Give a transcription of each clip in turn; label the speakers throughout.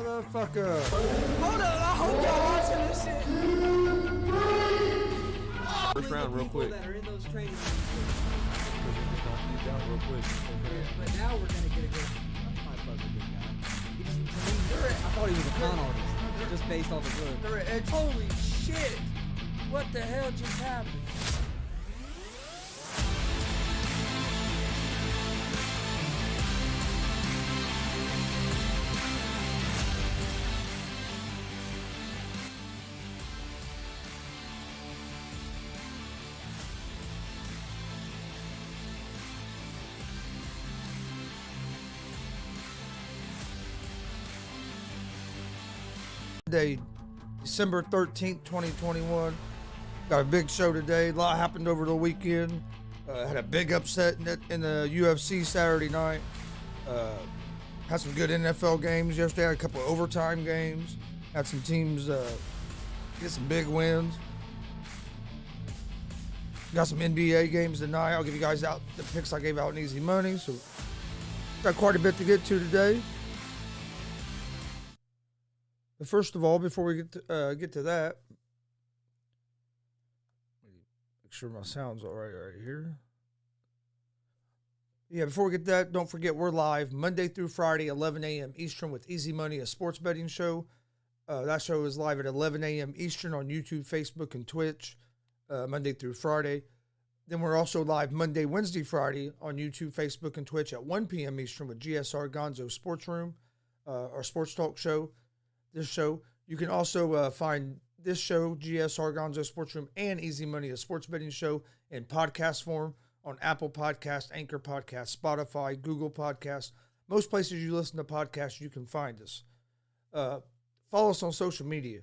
Speaker 1: Motherfucker.
Speaker 2: Hold on, I hope y'all watching this shit.
Speaker 3: First round, real quick.
Speaker 2: That are in those training
Speaker 3: Real quick.
Speaker 2: but now we're gonna get a good. I thought he was a con artist, just based off his look.
Speaker 1: They're at edge.
Speaker 2: Holy shit! What the hell just happened?
Speaker 1: Day, December 13th, 2021. Got a big show today. A lot happened over the weekend. Had a big upset in the UFC Saturday night. Had some good NFL games yesterday. Had a couple of overtime games. Had some teams get some big wins. Got some NBA games tonight. I'll give you guys out the picks I gave out in Easy Money. So got quite a bit to get to today. But first of all, before we get to that, make sure my sound's all right here. Yeah, before we get that, don't forget we're live Monday through Friday, 11 a.m. Eastern with Easy Money, a sports betting show. That show is live at 11 a.m. Eastern on YouTube, Facebook, and Twitch, Monday through Friday. Then we're also live Monday, Wednesday, Friday on YouTube, Facebook, and Twitch at 1 p.m. Eastern with GSR Gonzo'S Sports Room, our sports talk show. This show. You can also find this show, GSR Gonzo'S Sports Room, and Easy Money, a sports betting show, in podcast form on Apple Podcast, Anchor Podcast, Spotify, Google Podcast. Most places you listen to podcasts, you can find us. Follow us on social media.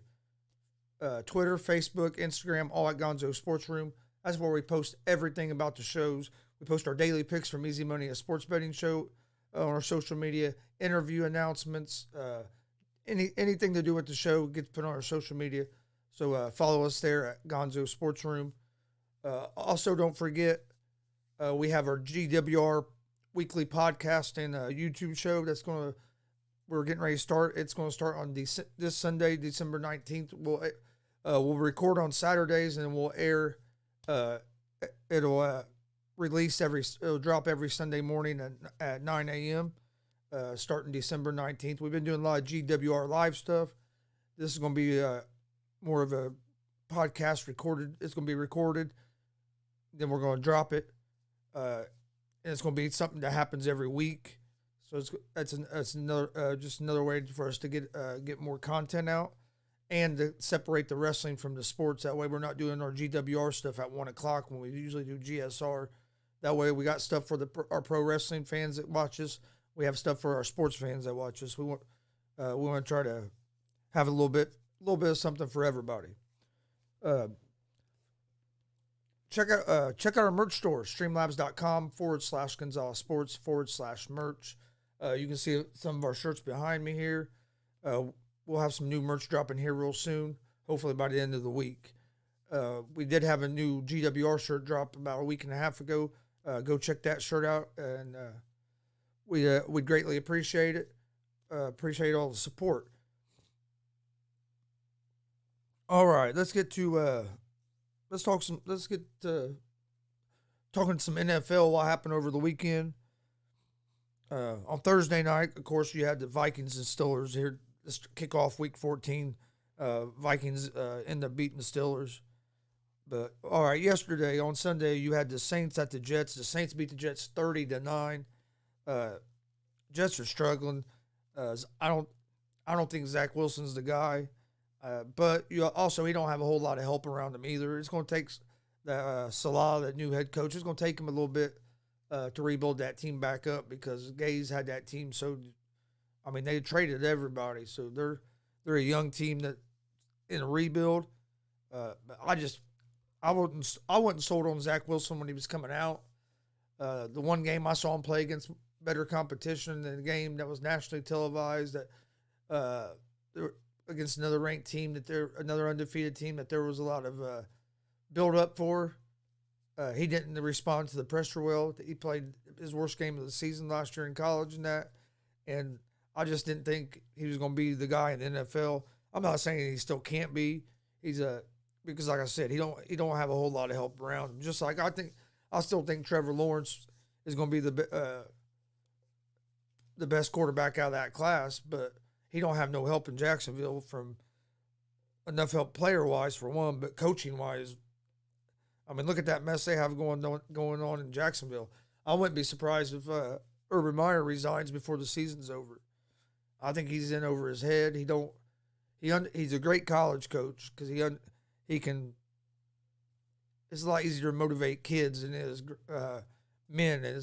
Speaker 1: Twitter, Facebook, Instagram, all at Gonzo'S Sports Room. That's where we post everything about the shows. We post our daily picks from Easy Money, a sports betting show, on our social media, interview announcements, anything to do with the show gets put on our social media. So follow us there at Gonzo'S Sports Room. Also, don't forget, we have our GWR weekly podcast and YouTube show we're getting ready to start. It's going to start on this Sunday, December 19th. We'll record on Saturdays and we'll air. It'll drop every Sunday morning at 9 a.m. Starting December 19th. We've been doing a lot of GWR live stuff. This is going to be more of a podcast recorded. It's going to be recorded. Then we're going to drop it. And it's going to be something that happens every week. So that's another just another way for us to get more content out and to separate the wrestling from the sports. That way we're not doing our GWR stuff at 1 o'clock when we usually do GSR. That way we got stuff for our pro wrestling fans that watch us. We have stuff for our sports fans that watch us. We want to try to have a little bit of something for everybody. Check out our merch store, streamlabs.com/Gonzalez Sports /merch. You can see some of our shirts behind me here. We'll have some new merch dropping here real soon, hopefully by the end of the week. We did have a new GWR shirt drop about a week and a half ago. Go check that shirt out, and we'd greatly appreciate it. Appreciate all the support. All right, let's get to talking some NFL. What happened over the weekend? On Thursday night, of course, you had the Vikings and Steelers here. Let's kick off Week 14. Vikings end up beating the Steelers. But all right, yesterday on Sunday, you had the Saints at the Jets. The Saints beat the Jets 30-9. Jets are struggling. I don't think Zach Wilson's the guy. But he don't have a whole lot of help around him either. It's going to take Salah, that new head coach. It's going to take him a little bit to rebuild that team back up because Gaze had that team they traded everybody, so they're a young team that in a rebuild. I wasn't sold on Zach Wilson when he was coming out. The one game I saw him play against better competition than the game that was nationally televised against another ranked team another undefeated team that there was a lot of build up for. He didn't respond to the pressure well. He played his worst game of the season last year in college and that. And I just didn't think he was going to be the guy in the NFL. I'm not saying he still can't be. He's a because like I said, he don't have a whole lot of help around him. Just like I still think Trevor Lawrence is going to be the best quarterback out of that class, but he don't have no help in Jacksonville from enough help player wise for one, but coaching wise. I mean, look at that mess they have going on in Jacksonville. I wouldn't be surprised if Urban Meyer resigns before the season's over. I think he's in over his head. He's a great college coach because he can. It's a lot easier to motivate kids than it is men. And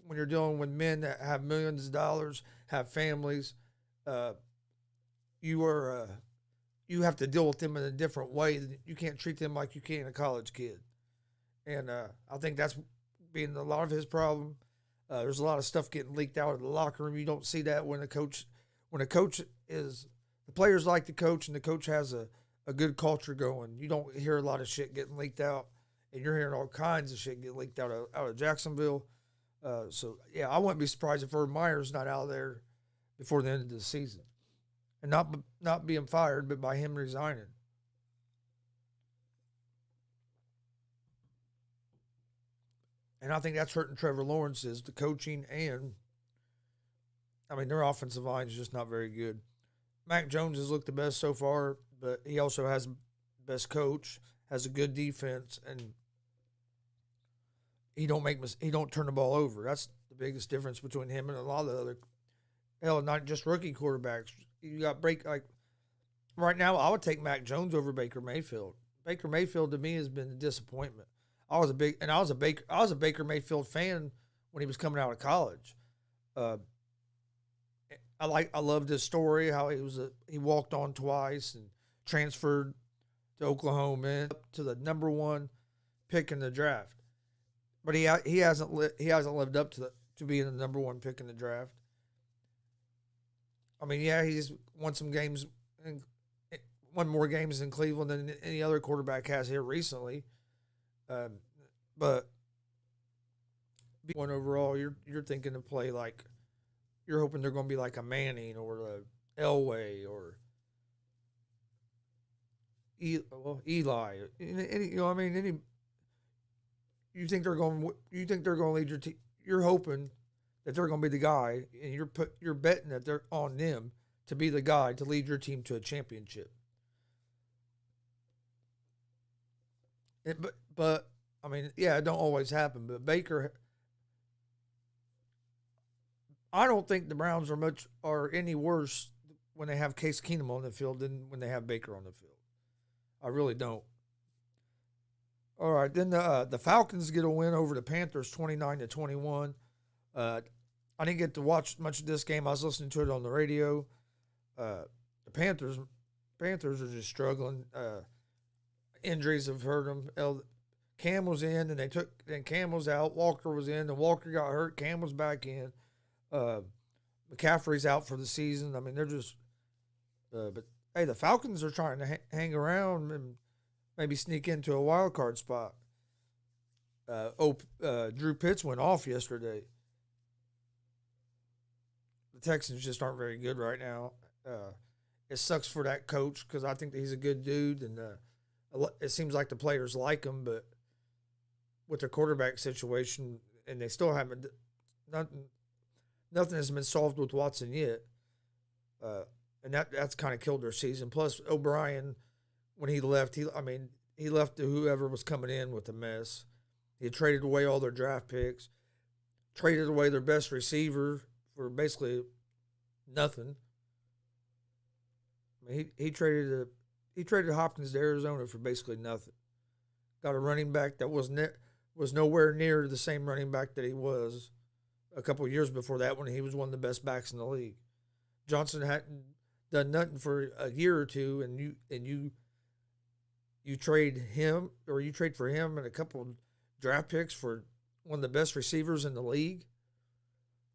Speaker 1: when you're dealing with men that have millions of dollars, have families, you have to deal with them in a different way. You can't treat them like you can a college kid. And I think that's being a lot of his problem. There's a lot of stuff getting leaked out of the locker room. You don't see that when a coach is the players like the coach and the coach has a good culture going. You don't hear a lot of shit getting leaked out, and you're hearing all kinds of shit get leaked out of Jacksonville. So yeah, I wouldn't be surprised if Urban Meyer's not out there before the end of the season, and not being fired, but by him resigning. And I think that's hurting Trevor Lawrence is the coaching and, I mean, their offensive line is just not very good. Mac Jones has looked the best so far, but he also has the best coach, has a good defense, and he don't turn the ball over. That's the biggest difference between him and a lot of the other, hell, not just rookie quarterbacks. You got right now, I would take Mac Jones over Baker Mayfield. Baker Mayfield to me has been a disappointment. I was a Baker Mayfield fan when he was coming out of college. I loved his story, how he walked on twice and transferred to Oklahoma to the number one pick in the draft. But he hasn't lived up to being the number one pick in the draft. I mean, yeah, he's won some games and won more games in Cleveland than any other quarterback has here recently. But one overall, you're thinking to play like you're hoping they're going to be like a Manning or a Elway or Eli. You know what I mean? You think they're going to lead your team? You're hoping that they're going to be the guy, and you're betting that they're on them to be the guy to lead your team to a championship. But I mean, yeah, it don't always happen. But Baker, I don't think the Browns are any worse when they have Case Keenum on the field than when they have Baker on the field. I really don't. All right, then the Falcons get a win over the Panthers, 29-21. I didn't get to watch much of this game. I was listening to it on the radio. The Panthers are just struggling. Injuries have hurt them. Cam was in, and Cam was out. Walker was in, and Walker got hurt. Cam was back in. McCaffrey's out for the season. I mean, they're just. But hey, the Falcons are trying to hang around and maybe sneak into a wild card spot. Drew Pitts went off yesterday. The Texans just aren't very good right now. It sucks for that coach because I think that he's a good dude, and it seems like the players like him, but with their quarterback situation, and they still haven't nothing has been solved with Watson yet, and that's kind of killed their season. Plus O'Brien, when he left, he left to whoever was coming in with a mess. He had traded away all their draft picks, traded away their best receiver for basically nothing. I mean, he traded Hopkins to Arizona for basically nothing. Got a running back that was nowhere near the same running back that he was a couple of years before that when he was one of the best backs in the league. Johnson hadn't done nothing for a year or two, and you trade him, or you trade for him and a couple of draft picks for one of the best receivers in the league.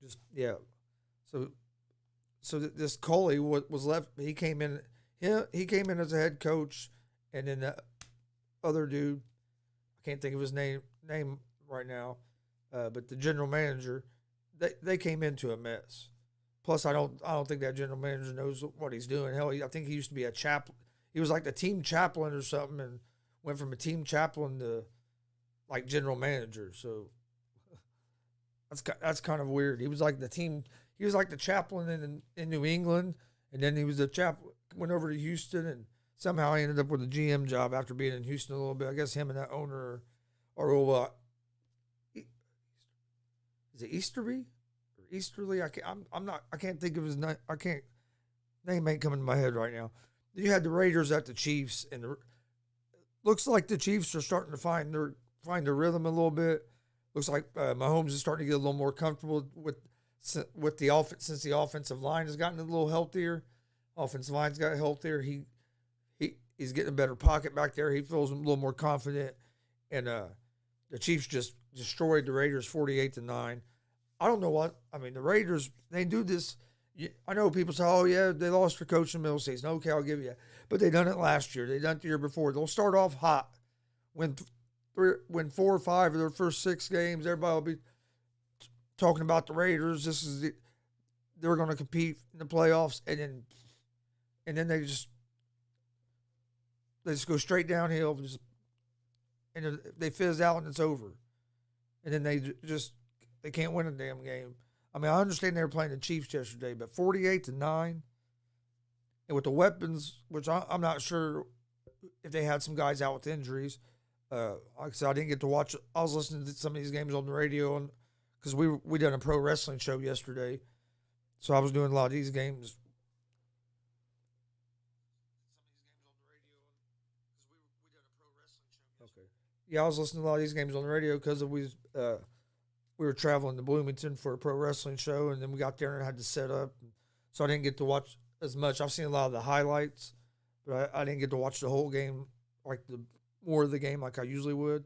Speaker 1: Just yeah. So this Coley was left. He came in as a head coach, and then the other dude, I can't think of his name right now, but the general manager, they came into a mess. Plus, I don't think that general manager knows what he's doing. Hell, I think he used to be a chaplain. He was like the team chaplain or something, and went from a team chaplain to like general manager. So that's kind of weird. He was like the team. He was like the chaplain in New England, and then he was the chaplain. Went over to Houston, and somehow he ended up with a GM job after being in Houston a little bit. I guess him and that owner are is it Easterby or Easterly? I can't think of his name. Name ain't coming to my head right now. You had the Raiders at the Chiefs, and looks like the Chiefs are starting to find their rhythm a little bit. Looks like Mahomes is starting to get a little more comfortable with the offense since the offensive line has gotten a little healthier. Offensive line's got healthier. He's getting a better pocket back there. He feels a little more confident, and the Chiefs just destroyed the Raiders 48-9. I don't know what I mean. The Raiders, they do this. I know people say, "Oh yeah, they lost their coach in the middle of the season." Okay, I'll give you that. But they done it last year. They done it the year before. They'll start off hot. Win 4 or 5 of their first 6 games. Everybody will be talking about the Raiders. They're going to compete in the playoffs, and then they just go straight downhill, and they fizz out and it's over. And then they can't win a damn game. I mean, I understand they were playing the Chiefs yesterday, but 48-9, and with the weapons, which I'm not sure if they had some guys out with injuries. Like I said, I didn't get to watch. I was listening to some of these games on the radio, because we done a pro wrestling show yesterday, so I was doing a lot of these games. Okay. Yeah, I was listening to a lot of these games on the radio because we were traveling to Bloomington for a pro wrestling show, and then we got there and had to set up, so I didn't get to watch as much. I've seen a lot of the highlights, but I didn't get to watch the whole game, like more of the game like I usually would.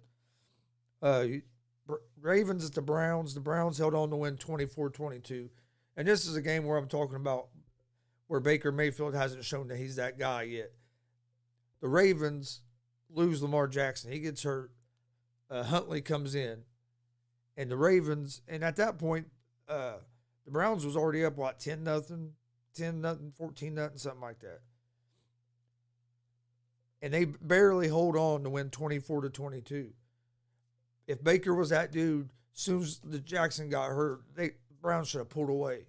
Speaker 1: Ravens at the Browns. The Browns held on to win 24-22. And this is a game where I'm talking about where Baker Mayfield hasn't shown that he's that guy yet. The Ravens lose Lamar Jackson. He gets hurt. Huntley comes in. And the Ravens, and at that point, the Browns was already up, 10-0, 10-0, 14-0, something like that. And they barely hold on to win 24-22. If Baker was that dude, as soon as the Jackson got hurt, Browns should have pulled away.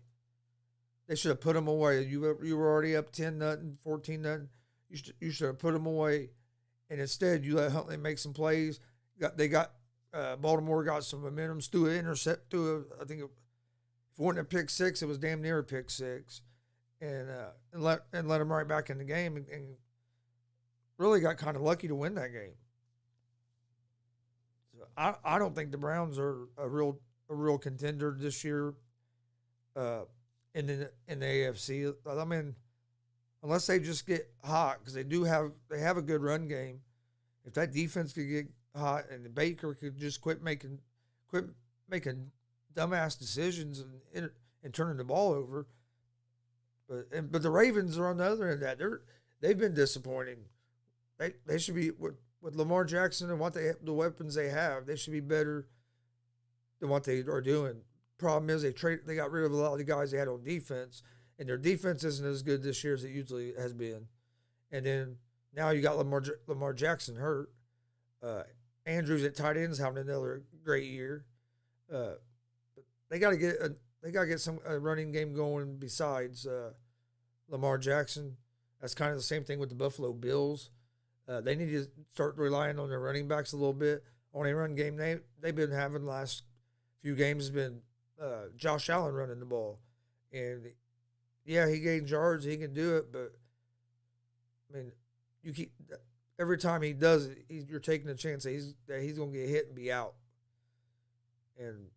Speaker 1: They should have put him away. You were already up 10-0, 14-0. You should have put him away, and instead you let Huntley make some plays. Baltimore got some momentum. Threw an intercept. I think if it wasn't a pick six, it was damn near a pick six, and let him right back in the game, and really got kind of lucky to win that game. So I don't think the Browns are a real contender this year in the AFC. I mean, unless they just get hot, because they have a good run game. If that defense could get hot and Baker could just quit making dumbass decisions and turning the ball over. But the Ravens are on the other end of that. They've been disappointing. They should be with Lamar Jackson and the weapons they have. They should be better than what they are doing. Problem is they got rid of a lot of the guys they had on defense, and their defense isn't as good this year as it usually has been. And then now you got Lamar Jackson hurt. Andrews at tight ends having another great year. But they got to get some running game going besides Lamar Jackson. That's kind of the same thing with the Buffalo Bills. They need to start relying on their running backs a little bit. Only run game they've been having the last few games has been Josh Allen running the ball. And, yeah, he gains yards. He can do it. But, I mean, every time he does it, you're taking a chance that he's going to get hit and be out. And,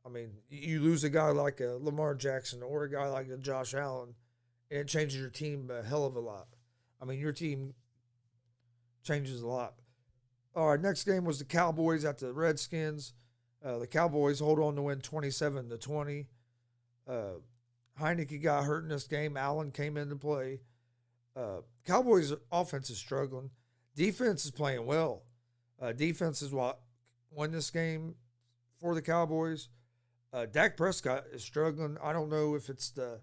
Speaker 1: I mean, you lose a guy like a Lamar Jackson or a guy like a Josh Allen, and it changes your team a hell of a lot. I mean, your team changes a lot. All right, next game was the Cowboys at the Redskins. The Cowboys hold on to win 27-20. Heineke got hurt in this game. Allen came into play. Cowboys' offense is struggling. Defense is playing well. Defense is what won this game for the Cowboys. Dak Prescott is struggling. I don't know if it's the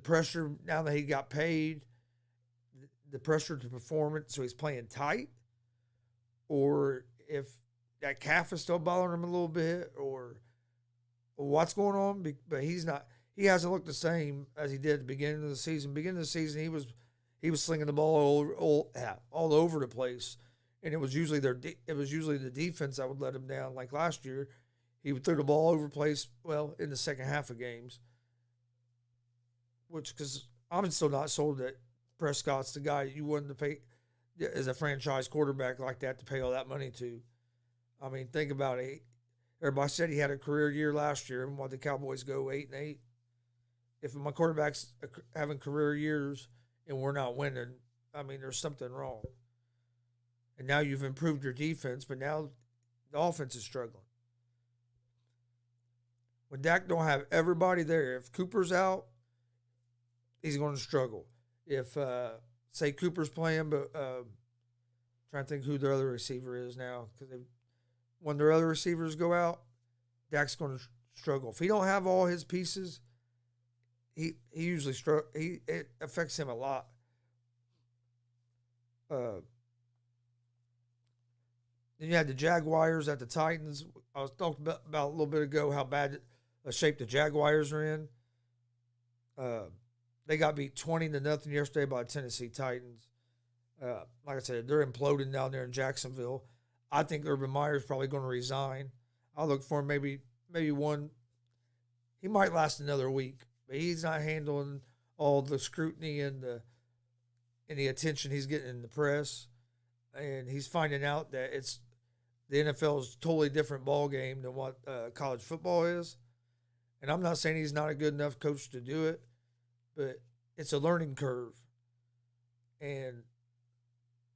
Speaker 1: pressure now that he got paid, the pressure to perform it, so he's playing tight, or if that calf is still bothering him a little bit, or what's going on. But he's not. He hasn't looked the same as he did at the beginning of the season. Beginning of the season, he was slinging the ball all over the place, and it was usually the defense that would let him down. Like last year, he would throw the ball all over the place. Well, in the second half of games, which because I'm still not sold that Prescott's the guy you wanted to pay as a franchise quarterback like that to pay all that money to. I mean, think about it. Everybody said he had a career year last year and wanted the Cowboys go 8-8. If my quarterback's having career years and we're not winning, I mean, there's something wrong. And now you've improved your defense, but now the offense is struggling. When Dak don't have everybody there, if Cooper's out, he's going to struggle. If, say, Cooper's playing, but trying to think who their other receiver is now, because when their other receivers go out, Dak's going to struggle. If he don't have all his pieces, he usually it affects him a lot. Then you had the Jaguars at the Titans. I was talking about a little bit ago how bad a shape the Jaguars are in. They got beat 20-0 yesterday by the Tennessee Titans. Like I said, they're imploding down there in Jacksonville. I think Urban Meyer's probably going to resign. I'll look for him maybe one. He might last another week, but he's not handling all the scrutiny and the attention he's getting in the press. And he's finding out that the NFL is a totally different ball game than what college football is. And I'm not saying he's not a good enough coach to do it, but it's a learning curve. And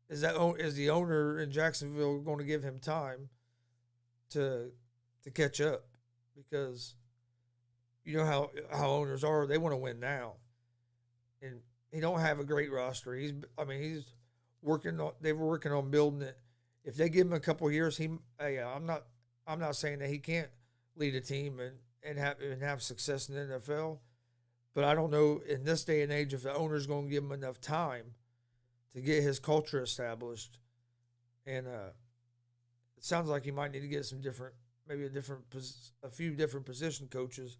Speaker 1: is the owner in Jacksonville going to give him time to catch up? Because you know how owners are; they want to win now, and he don't have a great roster. They're working on building it. If they give him a couple of years, I'm not saying that he can't lead a team and have success in the NFL, but I don't know in this day and age if the owner's going to give him enough time to get his culture established. And it sounds like he might need to get a few different position coaches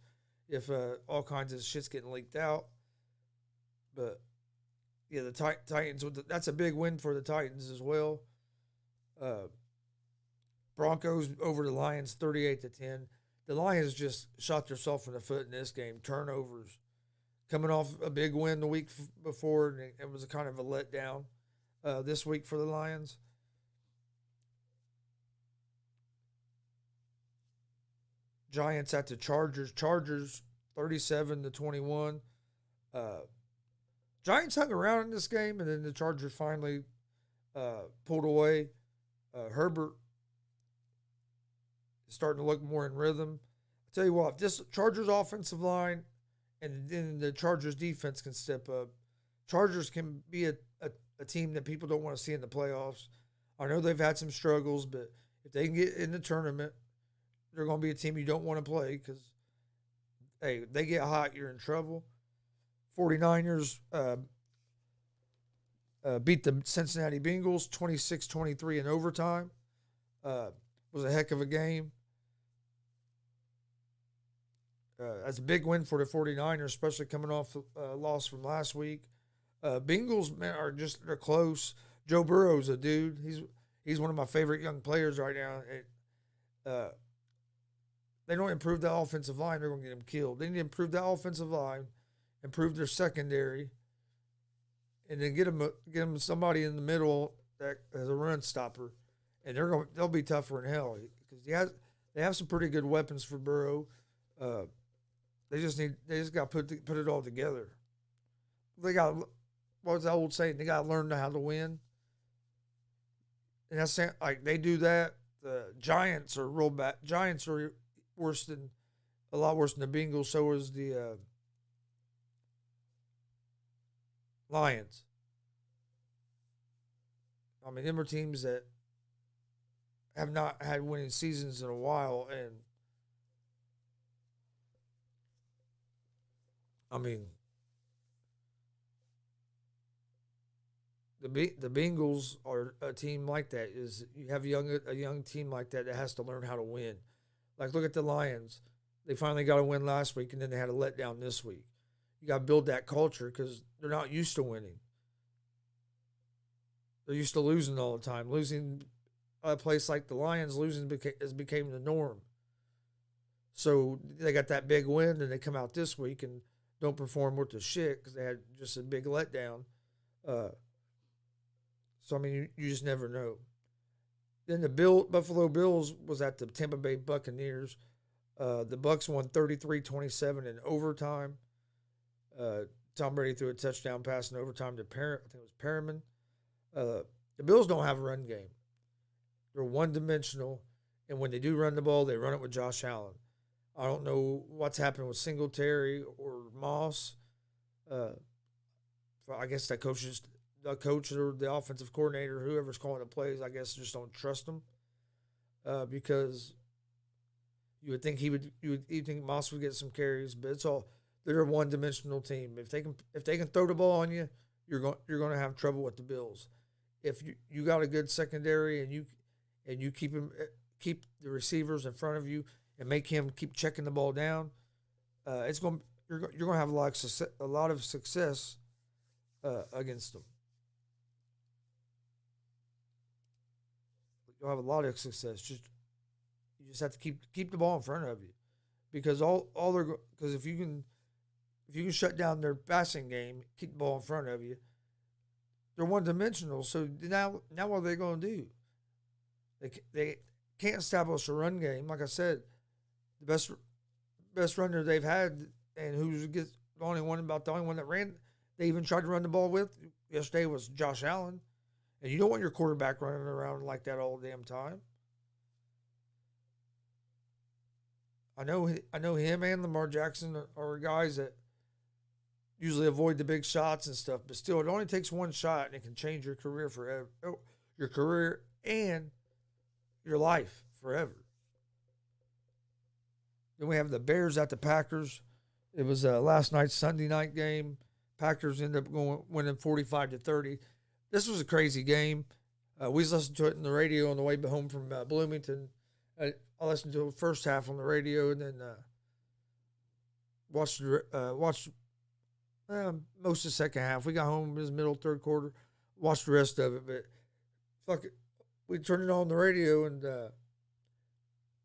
Speaker 1: if all kinds of shit's getting leaked out. But yeah, the Titans, that's a big win for the Titans as well. Broncos over the Lions 38-10. The Lions just shot themselves in the foot in this game. Turnovers. Coming off a big win the week before, and it was a kind of a letdown this week for the Lions. Giants at the Chargers. Chargers 37-21. Giants hung around in this game, and then the Chargers finally pulled away. Herbert is starting to look more in rhythm. I tell you what, if this Chargers offensive line and then the Chargers defense can step up, Chargers can be a team that people don't want to see in the playoffs. I know they've had some struggles, but if they can get in the tournament, they're going to be a team you don't want to play because, hey, if they get hot, you're in trouble. 49ers beat the Cincinnati Bengals 26-23 in overtime. Was a heck of a game. That's a big win for the 49ers, especially coming off a loss from last week. Bengals, man, they're close. Joe Burrow's a dude. He's one of my favorite young players right now. They don't improve the offensive line, they're going to get him killed. They need to improve the offensive line, improve their secondary, and then get them somebody in the middle that has a run stopper, and they'll be tougher than hell because they have some pretty good weapons for Burrow. They just got to put it all together. They got, what's the old saying? They got to learn how to win, and that's like they do that. The Giants are real bad. Giants are a lot worse than the Bengals. So is the Lions. I mean, them are teams that have not had winning seasons in a while, and I mean, the Bengals are a team like that. Is you have a young team like that has to learn how to win. Like look at the Lions. They finally got a win last week, and then they had a letdown this week. You got to build that culture because they're not used to winning. They're used to losing all the time. Losing a place like the Lions, losing has became the norm. So they got that big win, and they come out this week and don't perform worth the shit because they had just a big letdown. So I mean, you just never know. Then the Buffalo Bills was at the Tampa Bay Buccaneers. The Bucs won 33-27 in overtime. Tom Brady threw a touchdown pass in overtime to I think it was Perriman. The Bills don't have a run game. They're one-dimensional, and when they do run the ball, they run it with Josh Allen. I don't know what's happened with Singletary or Moss. I guess the coach or the offensive coordinator, whoever's calling the plays, I guess just don't trust them because you would think you think Moss would get some carries, but they're a one-dimensional team. If they can throw the ball on you, you're going to have trouble with the Bills. If you got a good secondary and you keep the receivers in front of you and make him keep checking the ball down, you're going to have a lot of success against them. You'll have a lot of success. You just have to keep the ball in front of you, because because if you can shut down their passing game, keep the ball in front of you, they're one dimensional. So now what are they going to do? They can't establish a run game. Like I said, the best runner they've had, and the only one that ran. They even tried to run the ball with yesterday was Josh Allen. And you don't want your quarterback running around like that all the damn time. I know him and Lamar Jackson are guys that usually avoid the big shots and stuff, but still, it only takes one shot and it can change your career forever. Your career and your life forever. Then we have the Bears at the Packers. It was last night's Sunday night game. Packers ended up winning 45-30. This was a crazy game. We listened to it on the radio on the way home from Bloomington. I listened to the first half on the radio and then watched most of the second half. We got home in the middle, third quarter, watched the rest of it. But fuck it, we turned it on the radio and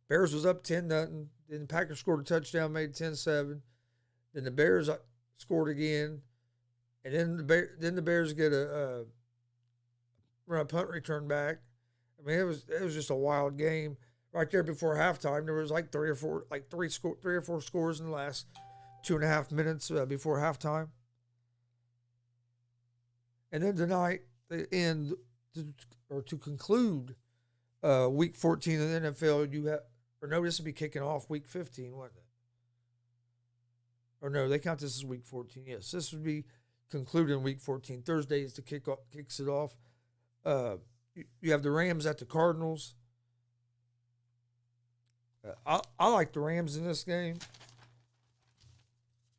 Speaker 1: Bears was up 10-0. Then the Packers scored a touchdown, made 10-7. Then the Bears scored again, and then the Bears get a punt return back. I mean, it was just a wild game. Right there before halftime, there was like three or four scores in the last 2.5 minutes before halftime. And then tonight, to conclude week 14 of the NFL, this will be kicking off week 15, wasn't it? Or no, they count this as week 14. Yes, this would be concluding week 14. Thursday is the kicks it off. You have the Rams at the Cardinals. I like the Rams in this game.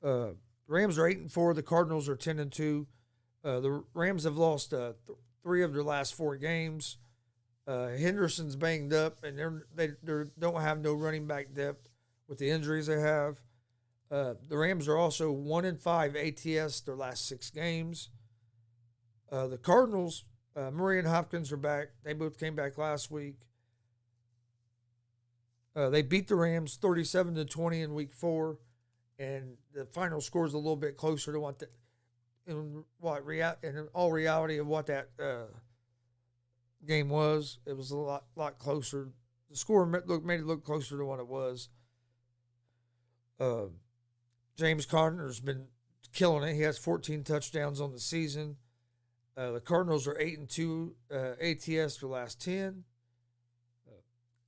Speaker 1: Rams are 8-4. The Cardinals are 10-2. The Rams have lost 3 of their last 4 games. Henderson's banged up, and they don't have no running back depth with the injuries they have. The Rams are also 1-5 ATS their last 6 games. The Cardinals, Murray and Hopkins are back. They both came back last week. They beat the Rams 37-20 in week 4, and the final score is a little bit closer to in all reality of what that game was. It was a lot closer. The score made it look closer to what it was. James Conner's been killing it. He has 14 touchdowns on the season. The Cardinals are 8-2 ATS their last 10.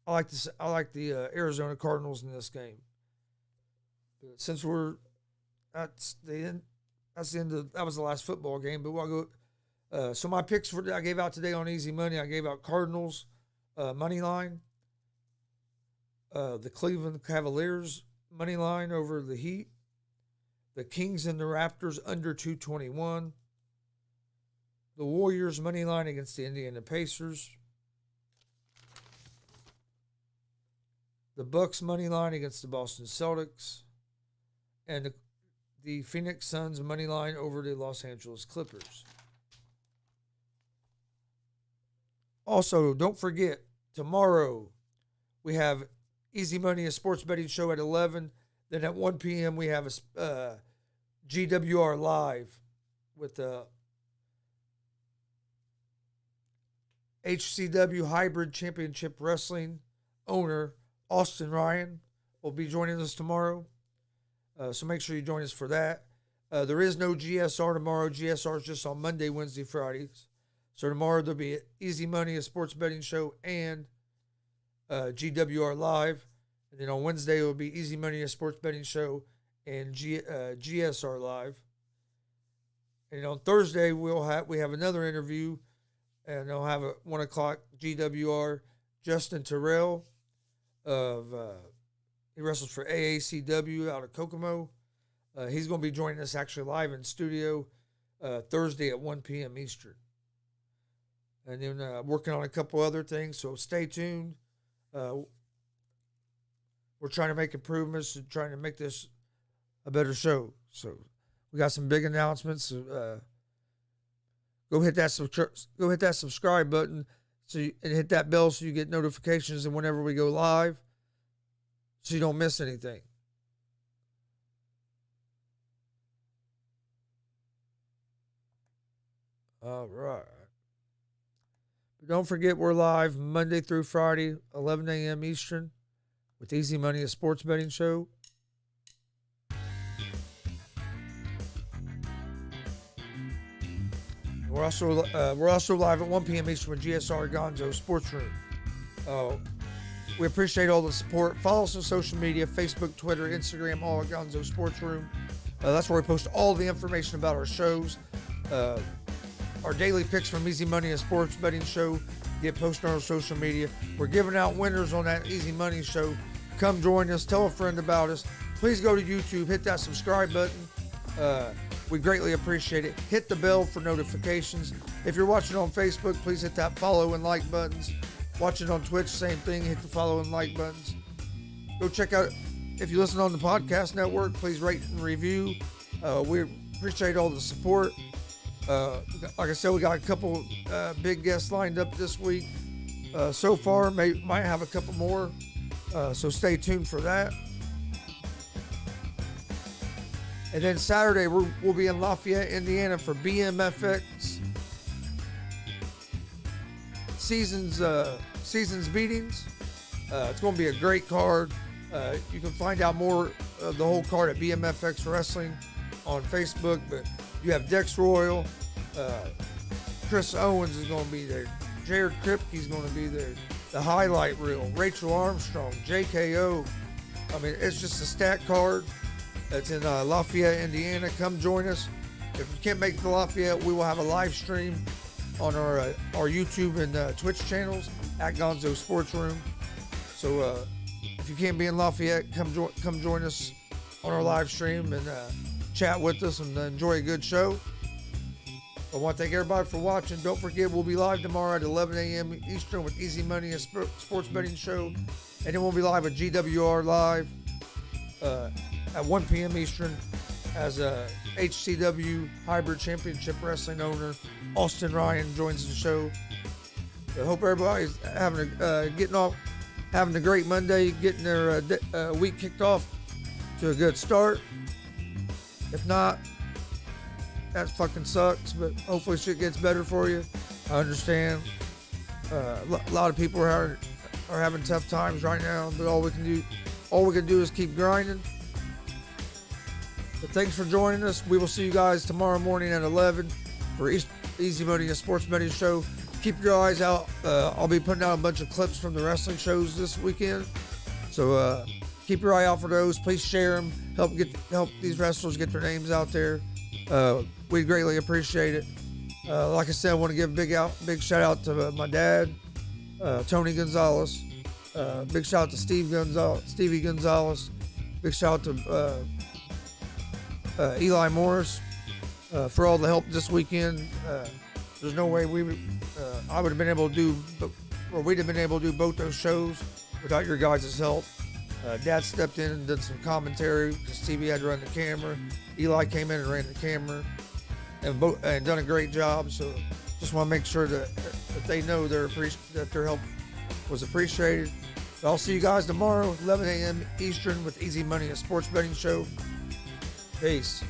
Speaker 1: I like the Arizona Cardinals in this game. But since that's the end of that was the last football game. But we'll go. So my picks I gave out today on Easy Money. I gave out Cardinals money line, the Cleveland Cavaliers money line over the Heat, The Kings and the Raptors under 221. The Warriors money line against the Indiana Pacers. The Bucks money line against the Boston Celtics. And the Phoenix Suns money line over the Los Angeles Clippers. Also, don't forget, tomorrow we have Easy Money, a sports betting show at 11. Then at 1 p.m. we have a GWR Live with HCW Hybrid Championship Wrestling owner Austin Ryan will be joining us tomorrow. So make sure you join us for that. There is no GSR tomorrow. GSR is just on Monday, Wednesday, Fridays. So tomorrow there'll be Easy Money, a sports betting show, and GWR Live. And then on Wednesday it will be Easy Money, a sports betting show, and GSR Live. And on Thursday we have another interview, and they'll have at 1 o'clock GWR Justin Terrell he wrestles for AACW out of Kokomo. He's going to be joining us actually live in studio Thursday at 1 p.m. Eastern. And then working on a couple other things, so stay tuned. We're trying to make improvements and trying to make this a better show. So we got some big announcements. Go hit that subscribe button and hit that bell so you get notifications and whenever we go live, so you don't miss anything. All right. But don't forget, we're live Monday through Friday, 11 a.m. Eastern, with Easy Money, a sports betting show. We're also live at 1 p.m. Eastern with GSR Gonzo'S Sports Room. We appreciate all the support. Follow us on social media, Facebook, Twitter, Instagram, all at Gonzo'S Sports Room. That's where we post all the information about our shows. Our daily picks from Easy Money, a sports betting show, get posted on our social media. We're giving out winners on that Easy Money show. Come join us. Tell a friend about us. Please go to YouTube. Hit that subscribe button. We greatly appreciate it. Hit the bell for notifications. If you're watching on Facebook, please hit that follow and like buttons. Watching on Twitch, same thing. Hit the follow and like buttons. Go check out, if you listen on the podcast network, please rate and review. We appreciate all the support. Like I said, we got a couple big guests lined up this week. So far, might have a couple more. So stay tuned for that. And then Saturday, we'll be in Lafayette, Indiana for BMFX seasons beatings. It's going to be a great card. You can find out more of the whole card at BMFX Wrestling on Facebook. But you have Dex Royal, Chris Owens is going to be there, Jared Kripke's going to be there, the Highlight Reel, Rachel Armstrong, JKO. I mean, it's just a stacked card. It's in Lafayette, Indiana. Come join us. If you can't make it to Lafayette, we will have a live stream on our YouTube and Twitch channels at Gonzo'S Sports Room. So if you can't be in Lafayette, come join us on our live stream and chat with us and enjoy a good show. I want to thank everybody for watching. Don't forget, we'll be live tomorrow at 11 a.m. Eastern with Easy Money, a sports betting show. And then we'll be live at GWR Live at 1 p.m. Eastern as a HCW Hybrid Championship Wrestling owner Austin Ryan joins the show. I hope everybody's having a great Monday, getting their week kicked off to a good start. If not, that fucking sucks, but hopefully shit gets better for you. I understand. A lot of people are having tough times right now, but all we can do is keep grinding. But thanks for joining us. We will see you guys tomorrow morning at 11 for Easy Money, a sports betting show. Keep your eyes out. I'll be putting out a bunch of clips from the wrestling shows this weekend. So keep your eye out for those. Please share them. Help these wrestlers get their names out there. We greatly appreciate it. Like I said, I want to give a big shout out to my dad, Tony Gonzalez. Big shout out to Stevie Gonzalez. Big shout out to Eli Morris, for all the help this weekend. There's no way I would have been able to do, or we'd have been able to do both those shows without your guys' help. Dad stepped in and did some commentary because Stevie had to run the camera. Eli came in and ran the camera, and done a great job. So just want to make sure that they know that their help was appreciated. But I'll see you guys tomorrow, 11 a.m. Eastern, with Easy Money, a sports betting show. Peace.